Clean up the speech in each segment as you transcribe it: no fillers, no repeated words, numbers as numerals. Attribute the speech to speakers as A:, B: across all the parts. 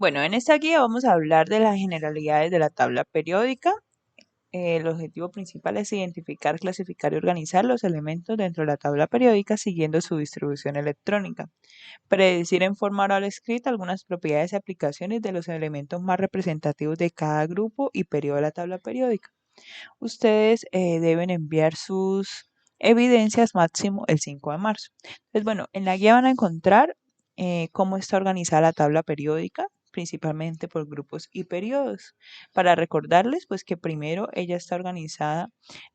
A: Bueno, en esta guía vamos a hablar de las generalidades de la tabla periódica. El objetivo principal es identificar, clasificar y organizar los elementos dentro de la tabla periódica siguiendo su distribución electrónica. Predecir en forma oral o escrita algunas propiedades y aplicaciones de los elementos más representativos de cada grupo y periodo de la tabla periódica. Ustedes deben enviar sus evidencias máximo el 5 de marzo. Entonces, bueno, en la guía van a encontrar cómo está organizada la tabla periódica, principalmente por grupos y periodos. Para recordarles, pues que primero ella está organizada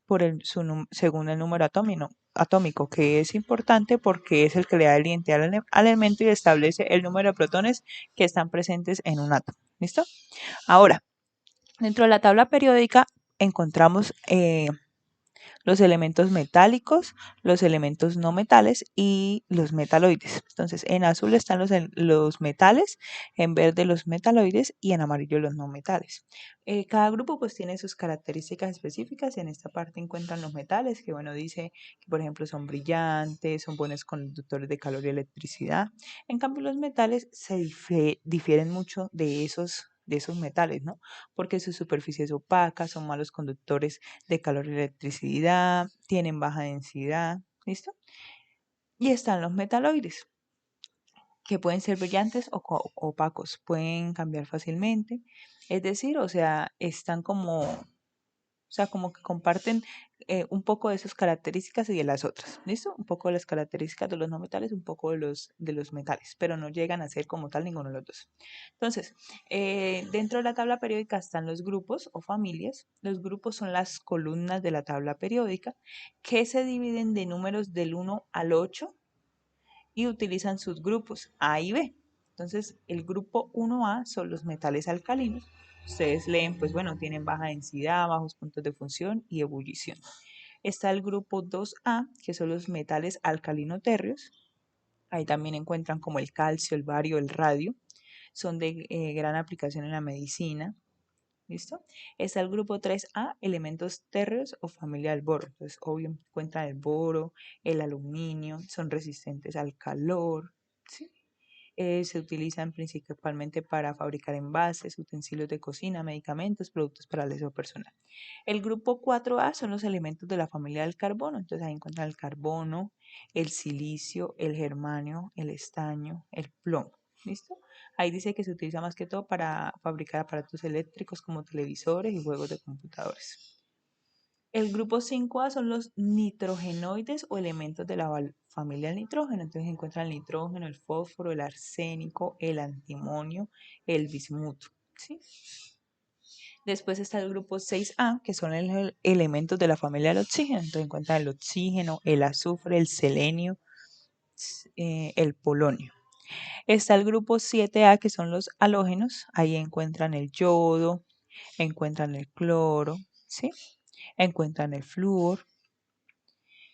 A: por según el número atómico, que es importante porque es el que le da el identidad al elemento y establece el número de protones que están presentes en un átomo. ¿Listo? Ahora, dentro de la tabla periódica encontramos los elementos metálicos, los elementos no metales y los metaloides. Entonces, en azul están los metales, en verde los metaloides y en amarillo los no metales. Cada grupo pues tiene sus características específicas. En esta parte encuentran los metales, que bueno, dice que por ejemplo son brillantes, son buenos conductores de calor y electricidad. En cambio, los metales difieren mucho de esos metales, ¿no? Porque su superficie es opaca, son malos conductores de calor y electricidad, tienen baja densidad, ¿listo? Y están los metaloides, que pueden ser brillantes o opacos, pueden cambiar fácilmente, es decir, o sea, están como que comparten un poco de sus características y de las otras, ¿listo? Un poco de las características de los no metales, un poco de los metales, pero no llegan a ser como tal ninguno de los dos. Entonces, dentro de la tabla periódica están los grupos o familias. Los grupos son las columnas de la tabla periódica que se dividen de números del 1 al 8 y utilizan sus grupos A y B. Entonces, el grupo 1A son los metales alcalinos. Ustedes leen, pues bueno, tienen baja densidad, bajos puntos de función y ebullición. Está el grupo 2A, que son los metales alcalino-térreos. Ahí también encuentran como el calcio, el bario, el radio. Son de gran aplicación en la medicina. ¿Listo? Está el grupo 3A, elementos térreos o familia del boro. Entonces, obvio, encuentran el boro, el aluminio, son resistentes al calor, ¿sí? Se utilizan principalmente para fabricar envases, utensilios de cocina, medicamentos, productos para el uso personal. El grupo 4A son los elementos de la familia del carbono. Entonces ahí encuentran el carbono, el silicio, el germanio, el estaño, el plomo. ¿Listo? Ahí dice que se utiliza más que todo para fabricar aparatos eléctricos como televisores y juegos de computadores. El grupo 5A son los nitrogenoides o elementos de la familia del nitrógeno. Entonces se encuentra el nitrógeno, el fósforo, el arsénico, el antimonio, el bismuto. ¿Sí? Después está el grupo 6A, que son los elementos de la familia del oxígeno. Entonces se encuentra el oxígeno, el azufre, el selenio, el polonio. Está el grupo 7A, que son los halógenos. Ahí encuentran el yodo, encuentran el cloro, ¿sí? Encuentran el flúor.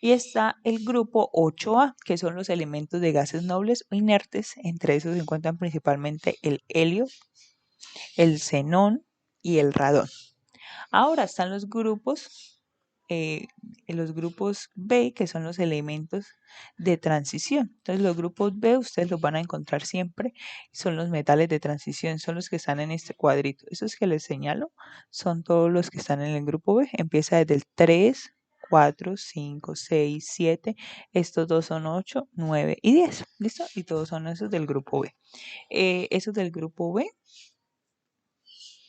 A: Y está el grupo 8A, que son los elementos de gases nobles o inertes. Entre esos se encuentran principalmente el helio, el xenón y el radón. Ahora están eh, los grupos B, que son los elementos de transición. Entonces los grupos B ustedes los van a encontrar siempre, son los metales de transición, son los que están en este cuadrito. Esos que les señalo son todos los que están en el grupo B. Empieza desde el 3, 4, 5, 6, 7. Estos dos son 8, 9 y 10. ¿Listo? Y todos son esos del grupo B. Esos del grupo B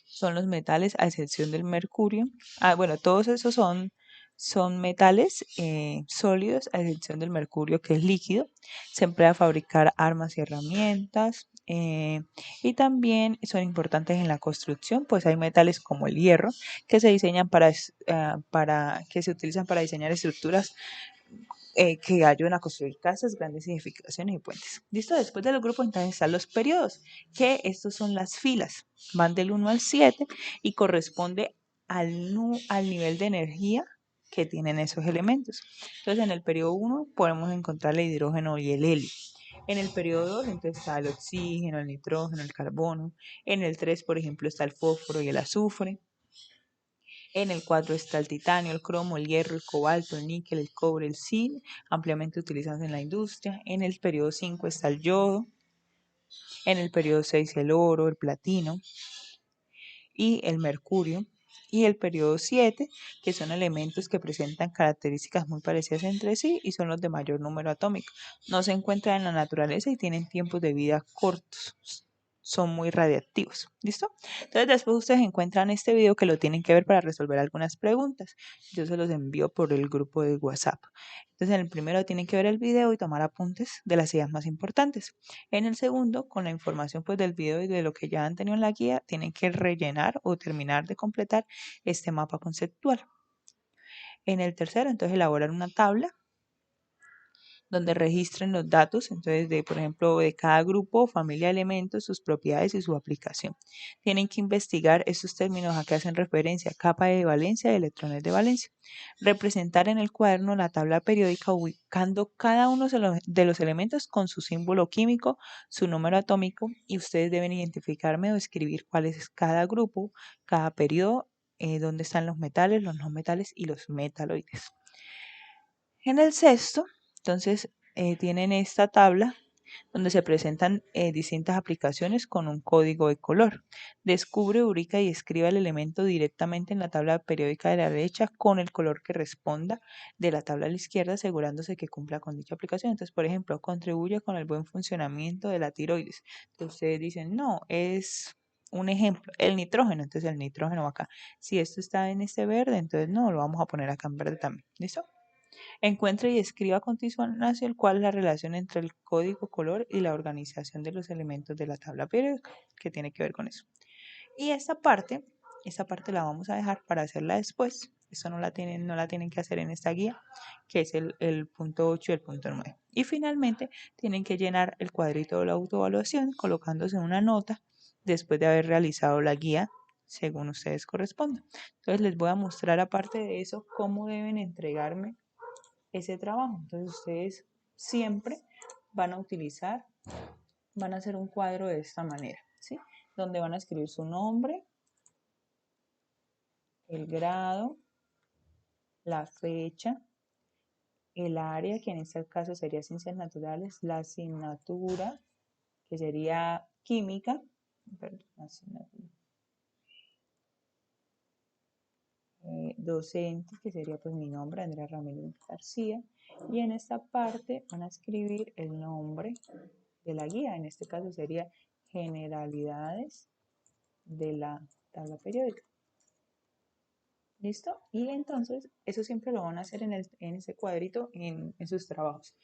A: son los metales a excepción del mercurio. Bueno, todos esos son metales sólidos a excepción del mercurio que es líquido. Se emplea a fabricar armas y herramientas y también son importantes en la construcción, pues hay metales como el hierro que se diseñan que se utilizan para diseñar estructuras que ayudan a construir casas, grandes edificaciones y puentes. Listo, después de los grupos entonces están los periodos, que estos son las filas, van del 1 al 7 y corresponde al nivel de energía que tienen esos elementos. Entonces en el periodo 1 podemos encontrar el hidrógeno y el helio. En el periodo 2 entonces está el oxígeno, el nitrógeno, el carbono. En el 3, por ejemplo, está el fósforo y el azufre. En el 4 está el titanio, el cromo, el hierro, el cobalto, el níquel, el cobre, el zinc, ampliamente utilizados en la industria. En el periodo 5 está el yodo. En el periodo 6 el oro, el platino y el mercurio. Y el periodo 7, que son elementos que presentan características muy parecidas entre sí y son los de mayor número atómico. No se encuentran en la naturaleza y tienen tiempos de vida cortos. Son muy radiactivos. ¿Listo? Entonces después ustedes encuentran este video que lo tienen que ver para resolver algunas preguntas. Yo se los envío por el grupo de WhatsApp. Entonces en el primero tienen que ver el video y tomar apuntes de las ideas más importantes. En el segundo, con la información pues del video y de lo que ya han tenido en la guía, tienen que rellenar o terminar de completar este mapa conceptual. En el tercero, entonces elaborar una tabla donde registren los datos, entonces de, por ejemplo, de cada grupo, familia de elementos, sus propiedades y su aplicación. Tienen que investigar esos términos a que hacen referencia, capa de valencia y electrones de valencia. Representar en el cuaderno la tabla periódica ubicando cada uno de los elementos con su símbolo químico, su número atómico, y ustedes deben identificarme o escribir cuál es cada grupo, cada periodo, dónde están los metales, los no metales y los metaloides. En el sexto, entonces, tienen esta tabla donde se presentan distintas aplicaciones con un código de color. Descubre, ubica y escriba el elemento directamente en la tabla periódica de la derecha con el color que responda de la tabla a la izquierda, asegurándose que cumpla con dicha aplicación. Entonces, por ejemplo, contribuye con el buen funcionamiento de la tiroides. Entonces, ustedes dicen, no, es un ejemplo, el nitrógeno. Entonces, el nitrógeno va acá. Si esto está en este verde, entonces no, lo vamos a poner acá en verde también. ¿Listo? Encuentre y escriba a continuación cuál es la relación entre el código color y la organización de los elementos de la tabla periódica, que tiene que ver con eso. Y esta parte la vamos a dejar para hacerla después. Eso no la tienen que hacer en esta guía, que es el punto 8 y el punto 9. Y finalmente tienen que llenar el cuadrito de la autoevaluación colocándose una nota después de haber realizado la guía según ustedes correspondan. Entonces les voy a mostrar aparte de eso cómo deben entregarme ese trabajo. Entonces ustedes siempre van a utilizar, van a hacer un cuadro de esta manera, ¿sí? Donde van a escribir su nombre, el grado, la fecha, el área, que en este caso sería ciencias naturales, la asignatura, que sería química, perdón, asignatura, docente, que sería pues mi nombre, Andrea Ramírez García, y en esta parte van a escribir el nombre de la guía, en este caso sería generalidades de la tabla periódica. ¿Listo? Y entonces eso siempre lo van a hacer en ese cuadrito en sus trabajos.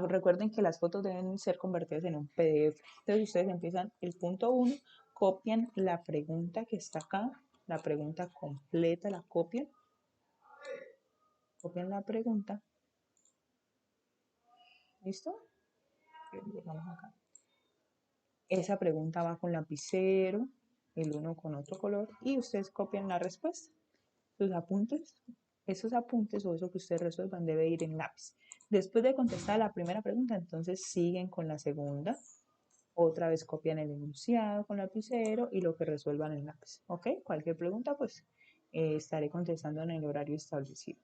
A: Recuerden que las fotos deben ser convertidas en un PDF. Entonces ustedes empiezan el punto 1, copian la pregunta que está acá, la pregunta completa, la copian la pregunta. ¿Listo? Vamos acá. Esa pregunta va con lapicero, el uno con otro color y ustedes copian la respuesta. Sus apuntes, esos apuntes o eso que ustedes resuelvan debe ir en lápiz. Después de contestar la primera pregunta, entonces siguen con la segunda. Otra vez copian el enunciado con lapicero y lo que resuelvan en lápiz. ¿Ok? Cualquier pregunta, pues estaré contestando en el horario establecido.